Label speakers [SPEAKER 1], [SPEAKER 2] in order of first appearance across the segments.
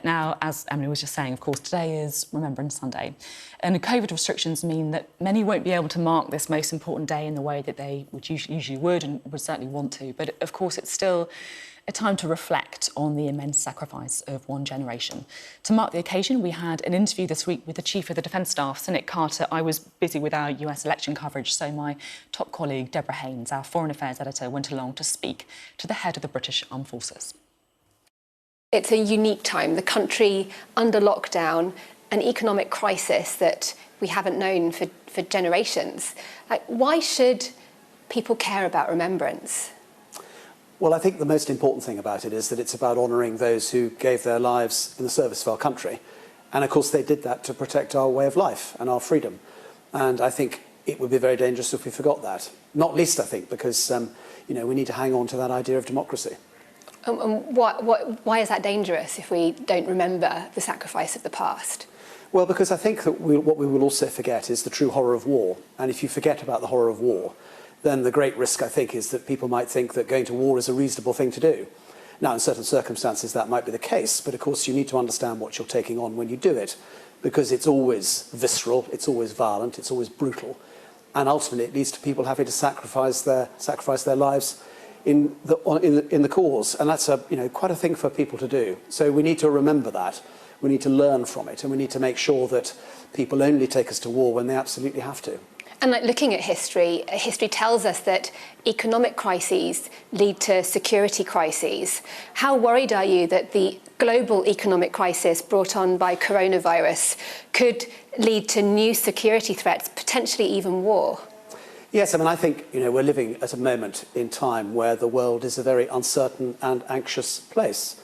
[SPEAKER 1] Now, as Emily was just saying, of course, today is Remembrance Sunday, and COVID restrictions mean that many won't be able to mark this most important day in the way that they usually would and would certainly want to. But of course, it's still a time to reflect on the immense sacrifice of one generation. To mark the occasion, we had an interview this week with the Chief of the Defence Staff, Sir Nick Carter. I was busy with our US election coverage, so my top colleague, Deborah Haynes, our Foreign Affairs editor, went along to speak to the head of the British Armed Forces.
[SPEAKER 2] It's a unique time, the country under lockdown, an economic crisis that we haven't known for generations. Why should people care about remembrance?
[SPEAKER 3] Well, I think the most important thing about it is that it's about honouring those who gave their lives in the service of our country. And of course, they did that to protect our way of life and our freedom. And I think it would be very dangerous if we forgot that. Not least, I think, because we need to hang on to that idea of democracy.
[SPEAKER 2] Why is that dangerous if we don't remember the sacrifice of the past?
[SPEAKER 3] Well, because I think that what we will also forget is the true horror of war. And if you forget about the horror of war, then the great risk, I think, is that people might think that going to war is a reasonable thing to do. Now, in certain circumstances, that might be the case, but of course, you need to understand what you're taking on when you do it, because it's always visceral, it's always violent, it's always brutal, and ultimately it leads to people having to sacrifice their lives in the cause, and that's quite a thing for people to do. So we need to remember that, we need to learn from it, and we need to make sure that people only take us to war when they absolutely have to.
[SPEAKER 2] And looking at history, history tells us that economic crises lead to security crises. How worried are you that the global economic crisis brought on by coronavirus could lead to new security threats, potentially even war?
[SPEAKER 3] Yes, I think we're living at a moment in time where the world is a very uncertain and anxious place.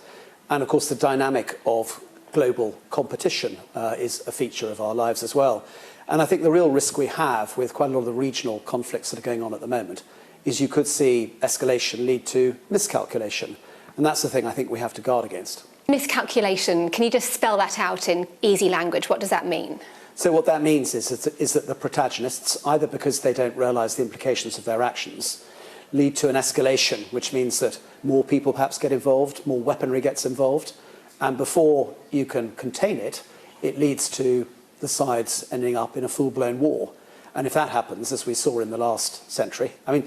[SPEAKER 3] And of course, the dynamic of global competition is a feature of our lives as well. And I think the real risk we have with quite a lot of the regional conflicts that are going on at the moment is you could see escalation lead to miscalculation. And that's the thing I think we have to guard against.
[SPEAKER 2] Miscalculation, can you just spell that out in easy language? What does that mean?
[SPEAKER 3] So what that means is that the protagonists, either because they don't realise the implications of their actions, lead to an escalation, which means that more people perhaps get involved, more weaponry gets involved, and before you can contain it, it leads to the sides ending up in a full-blown war. And if that happens, as we saw in the last century, we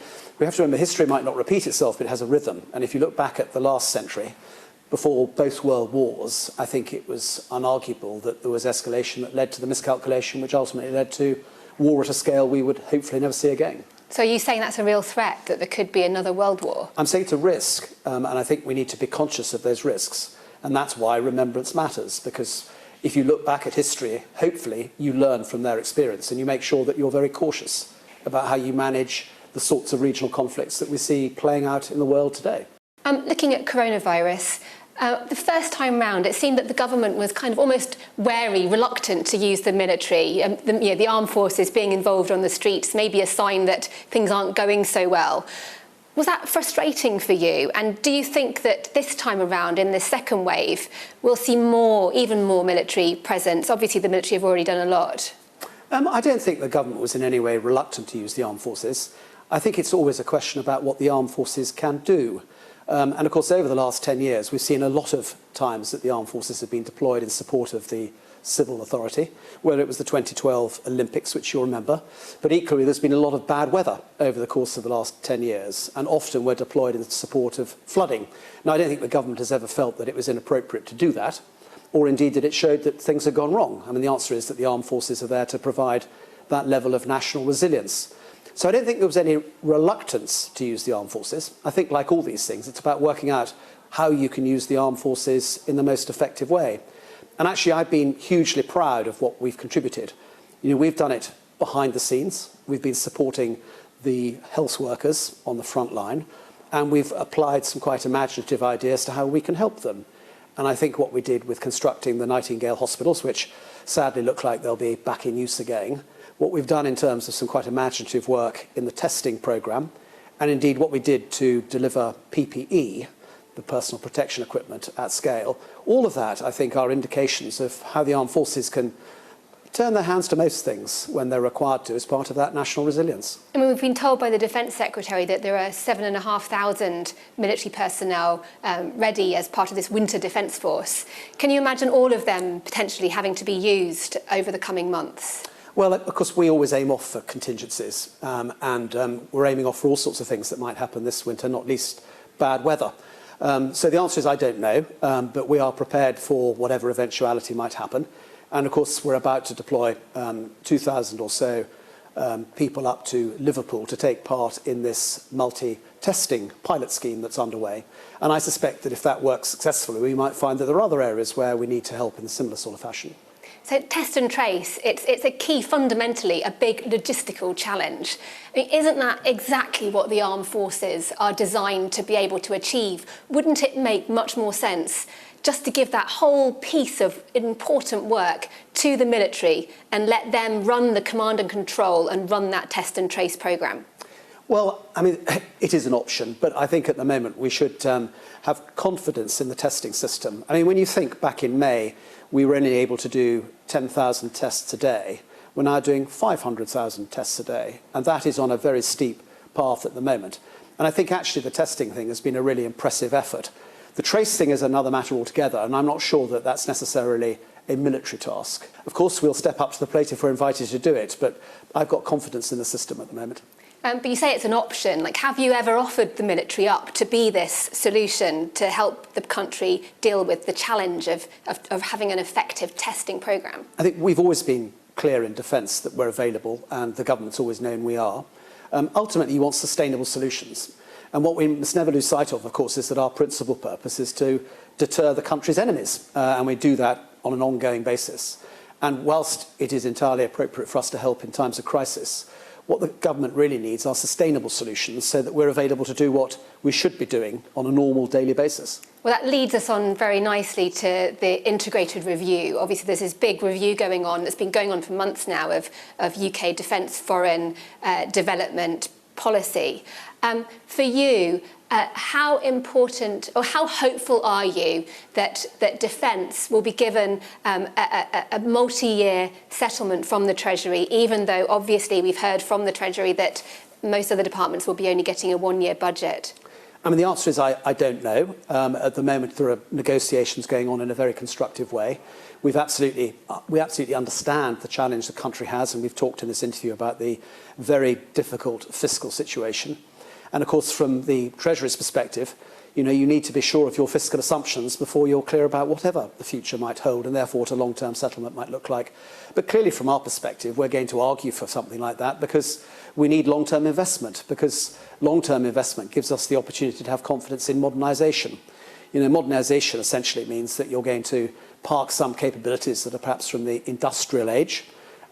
[SPEAKER 3] have to remember history might not repeat itself, but it has a rhythm. And if you look back at the last century, before both world wars, I think it was unarguable that there was escalation that led to the miscalculation, which ultimately led to war at a scale we would hopefully never see again.
[SPEAKER 2] So are you saying that's a real threat, that there could be another world war?
[SPEAKER 3] I'm saying it's a risk, and I think we need to be conscious of those risks. And that's why remembrance matters, because if you look back at history, hopefully you learn from their experience and you make sure that you're very cautious about how you manage the sorts of regional conflicts that we see playing out in the world today.
[SPEAKER 2] Looking at coronavirus, the first time round, it seemed that the government was kind of almost wary, reluctant to use the military. The armed forces being involved on the streets may be a sign that things aren't going so well. Was that frustrating for you? And do you think that this time around, in this second wave, we'll see even more military presence? Obviously, the military have already done a lot.
[SPEAKER 3] I don't think the government was in any way reluctant to use the armed forces. I think it's always a question about what the armed forces can do. And of course, over the last 10 years, we've seen a lot of times that the armed forces have been deployed in support of the civil authority, whether it was the 2012 Olympics, which you'll remember, but equally there's been a lot of bad weather over the course of the last 10 years, and often we're deployed in support of flooding. Now, I don't think the government has ever felt that it was inappropriate to do that, or indeed that it showed that things had gone wrong. The answer is that the armed forces are there to provide that level of national resilience. So I don't think there was any reluctance to use the armed forces. I think, like all these things, it's about working out how you can use the armed forces in the most effective way. And actually, I've been hugely proud of what we've contributed. We've done it behind the scenes. We've been supporting the health workers on the front line, and we've applied some quite imaginative ideas to how we can help them. And I think what we did with constructing the Nightingale hospitals, which sadly look like they'll be back in use again, what we've done in terms of some quite imaginative work in the testing programme, and indeed what we did to deliver PPE, the personal protection equipment at scale, all of that, I think, are indications of how the armed forces can turn their hands to most things when they're required to as part of that national resilience.
[SPEAKER 2] I mean, we've been told by the Defence Secretary that there are 7,500 military personnel ready as part of this winter defence force. Can you imagine all of them potentially having to be used over the coming months?
[SPEAKER 3] Well, of course, we always aim off for contingencies, and we're aiming off for all sorts of things that might happen this winter, not least bad weather. So the answer is I don't know, but we are prepared for whatever eventuality might happen. And of course, we're about to deploy 2,000 or so people up to Liverpool to take part in this multi-testing pilot scheme that's underway. And I suspect that if that works successfully, we might find that there are other areas where we need to help in a similar sort of fashion.
[SPEAKER 2] So test and trace, it's a key, fundamentally, a big logistical challenge. I mean, isn't that exactly what the armed forces are designed to be able to achieve? Wouldn't it make much more sense just to give that whole piece of important work to the military and let them run the command and control and run that test and trace programme?
[SPEAKER 3] Well, I mean, it is an option, but I think at the moment we should have confidence in the testing system. I mean, when you think back in May, we were only able to do 10,000 tests a day. We're now doing 500,000 tests a day, and that is on a very steep path at the moment. And I think actually the testing thing has been a really impressive effort. The trace thing is another matter altogether, and I'm not sure that that's necessarily a military task. Of course, we'll step up to the plate if we're invited to do it, but I've got confidence in the system at the moment.
[SPEAKER 2] But you say it's an option. Like, have you ever offered the military up to be this solution to help the country deal with the challenge of having an effective testing programme?
[SPEAKER 3] I think we've always been clear in defence that we're available, and the government's always known we are. Ultimately, you want sustainable solutions. And what we must never lose sight of course, is that our principal purpose is to deter the country's enemies, and we do that on an ongoing basis. And whilst it is entirely appropriate for us to help in times of crisis, what the government really needs are sustainable solutions so that we're available to do what we should be doing on a normal daily basis.
[SPEAKER 2] Well, that leads us on very nicely to the integrated review. Obviously, there's this big review going on that's been going on for months now of UK defence foreign development policy. For you, how important or how hopeful are you that defence will be given a multi-year settlement from the Treasury, even though obviously we've heard from the Treasury that most of the departments will be only getting a one-year budget?
[SPEAKER 3] I mean, the answer is I don't know. At the moment, there are negotiations going on in a very constructive way. We absolutely understand the challenge the country has, and we've talked in this interview about the very difficult fiscal situation. And of course, from the Treasury's perspective, you need to be sure of your fiscal assumptions before you're clear about whatever the future might hold, and therefore what a long-term settlement might look like. But clearly, from our perspective, we're going to argue for something like that because we need long-term investment, because long-term investment gives us the opportunity to have confidence in modernisation. Modernisation essentially means that you're going to park some capabilities that are perhaps from the industrial age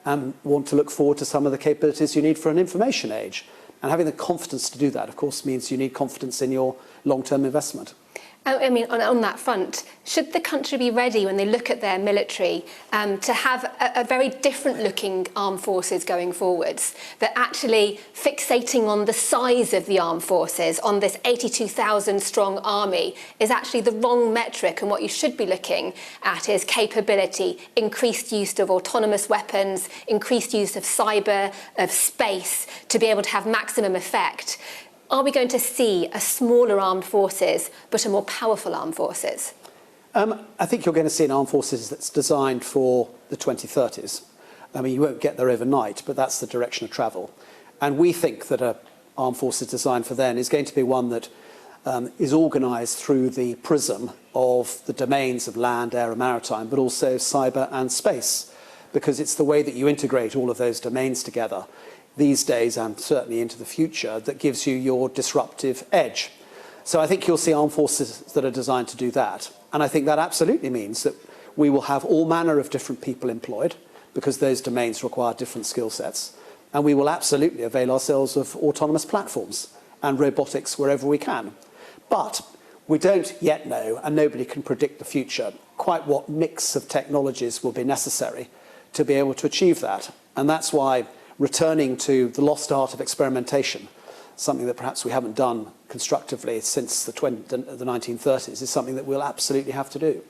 [SPEAKER 3] and want to look forward to some of the capabilities you need for an information age. And having the confidence to do that, of course, means you need confidence in your long-term investment.
[SPEAKER 2] I mean, on that front, should the country be ready when they look at their military to have a very different-looking armed forces going forwards, that actually fixating on the size of the armed forces, on this 82,000-strong army, is actually the wrong metric, and what you should be looking at is capability, increased use of autonomous weapons, increased use of cyber, of space, to be able to have maximum effect? Are we going to see a smaller armed forces, but a more powerful armed forces?
[SPEAKER 3] I think you're going to see an armed forces that's designed for the 2030s. I mean, you won't get there overnight, but that's the direction of travel. And we think that an armed forces designed for then is going to be one that is organised through the prism of the domains of land, air and maritime, but also cyber and space, because it's the way that you integrate all of those domains together these days and certainly into the future that gives you your disruptive edge. So I think you'll see armed forces that are designed to do that. And I think that absolutely means that we will have all manner of different people employed because those domains require different skill sets. And we will absolutely avail ourselves of autonomous platforms and robotics wherever we can. But we don't yet know, and nobody can predict the future, quite what mix of technologies will be necessary to be able to achieve that. And that's why returning to the lost art of experimentation, something that perhaps we haven't done constructively since the 1930s, is something that we'll absolutely have to do.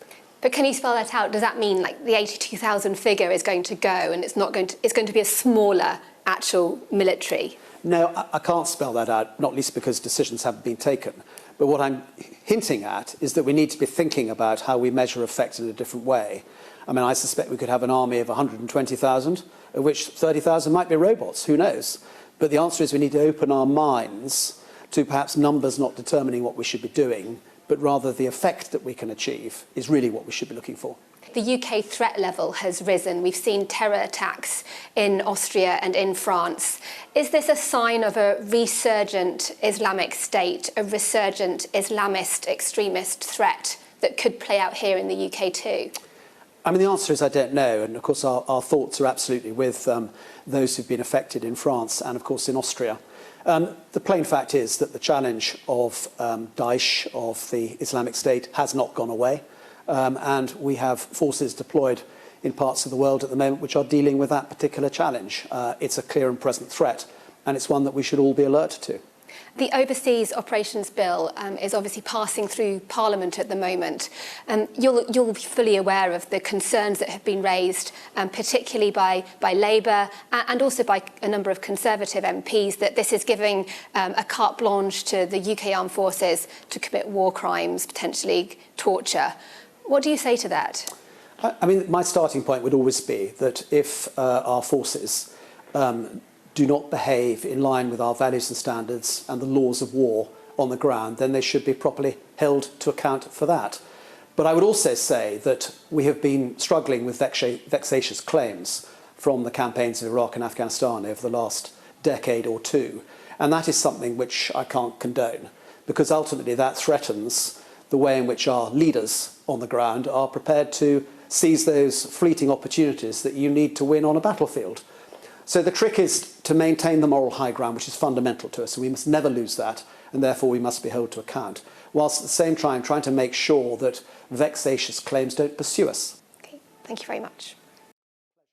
[SPEAKER 2] But can you spell that out? Does that mean like the 82,000 figure is going to go and it's going to be a smaller actual military?
[SPEAKER 3] No, I can't spell that out, not least because decisions haven't been taken. But what I'm hinting at is that we need to be thinking about how we measure effect in a different way. I mean, I suspect we could have an army of 120,000, of which 30,000 might be robots, who knows? But the answer is we need to open our minds to perhaps numbers not determining what we should be doing, but rather the effect that we can achieve is really what we should be looking for.
[SPEAKER 2] The UK threat level has risen. We've seen terror attacks in Austria and in France. Is this a sign of a resurgent Islamic State, a resurgent Islamist extremist threat that could play out here in the UK too?
[SPEAKER 3] I mean, the answer is I don't know. And of course, our thoughts are absolutely with those who've been affected in France and, of course, in Austria. The plain fact is that the challenge of Daesh, of the Islamic State, has not gone away. And we have forces deployed in parts of the world at the moment which are dealing with that particular challenge. It's a clear and present threat, and it's one that we should all be alert to.
[SPEAKER 2] The Overseas Operations Bill is obviously passing through Parliament at the moment. You'll be fully aware of the concerns that have been raised, particularly by Labour and also by a number of Conservative MPs, that this is giving a carte blanche to the UK armed forces to commit war crimes, potentially torture. What do you say to that?
[SPEAKER 3] I mean, my starting point would always be that if our forces do not behave in line with our values and standards and the laws of war on the ground, then they should be properly held to account for that. But I would also say that we have been struggling with vexatious claims from the campaigns of Iraq and Afghanistan over the last decade or two. And that is something which I can't condone, because ultimately that threatens the way in which our leaders on the ground are prepared to seize those fleeting opportunities that you need to win on a battlefield. So the trick is to maintain the moral high ground, which is fundamental to us, and we must never lose that, and therefore we must be held to account, whilst at the same time trying to make sure that vexatious claims don't pursue us.
[SPEAKER 2] Okay, thank you very much.